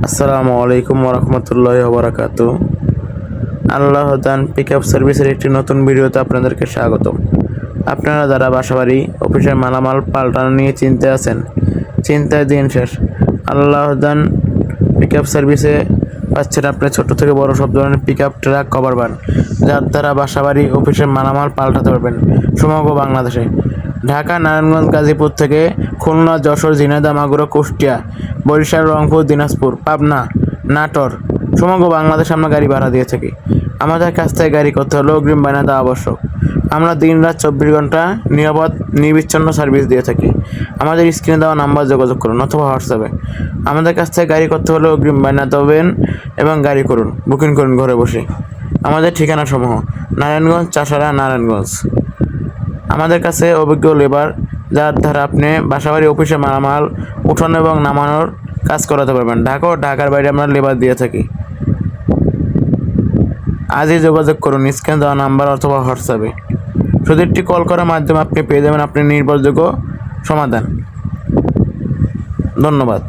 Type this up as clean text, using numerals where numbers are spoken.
আসসালামু আলাইকুম ওরহমতুল্লাহি ওয়াবারাকাতুহু। আল্লাহ দান পিকআপ সার্ভিসের একটি নতুন ভিডিওতে আপনাদেরকে স্বাগতম। আপনারা যারা বাসাবাড়ি অফিসের মালামাল পাল্টানো নিয়ে চিন্তায় আছেন, চিন্তায় দিন শেষ। আল্লাহ দান পিকআপ সার্ভিসে পাচ্ছেন আপনি ছোট থেকে বড় সব ধরনের পিকআপ, ট্রাক, কভার ভ্যান, যার দ্বারা বাসাবাড়ি অফিসের মালামাল পাল্টাতে পারবেন সমগ্র বাংলাদেশে। ঢাকা, নারায়ণগঞ্জ, গাজীপুর থেকে খুলনা, যশোর, ঝিনাইদহ, মাগুরা, কুষ্টিয়া, বরিশাল, রংপুর, দিনাজপুর, পাবনা, নাটোর, সমগ্র বাংলাদেশে আমরা গাড়ি ভাড়া দিয়ে থাকি। আমাদের কাছ থেকে গাড়ি করতে হলে অগ্রিম বায়না দেওয়া আবশ্যক। আমরা দিন-রাত 24 ঘন্টা নিরাপদ নির্বিচ্ছিন্ন সার্ভিস দিয়ে থাকি। আমাদের স্ক্রিনে দেওয়া নাম্বার যোগাযোগ করুন অথবা হোয়াটসঅ্যাপে। আমাদের কাছ থেকে গাড়ি করতে হলে অগ্রিম বায়না দেবেন এবং গাড়ি করুন, বুকিং করুন ঘরে বসে। আমাদের ঠিকানা সমূহ: নারায়ণগঞ্জ, চাষারা, নারায়ণগঞ্জ। আমাদের কাছে অভিজ্ঞ লেবার, যার দ্বারা আপনি বাসাবাড়ি অফিসে মালামাল উঠানো এবং নামানোর কাজ করাতে পারবেন। ঢাকা ও ঢাকার বাইরে আমরা লেবার দিয়ে থাকি। আজই যোগাযোগ করুন স্ক্রিনে দেওয়া নাম্বার অথবা হোয়াটসঅ্যাপে। শুধু একটি কল করার মাধ্যমে আপনি পেয়ে যাবেন আপনি নির্ভরযোগ্য সমাধান। ধন্যবাদ।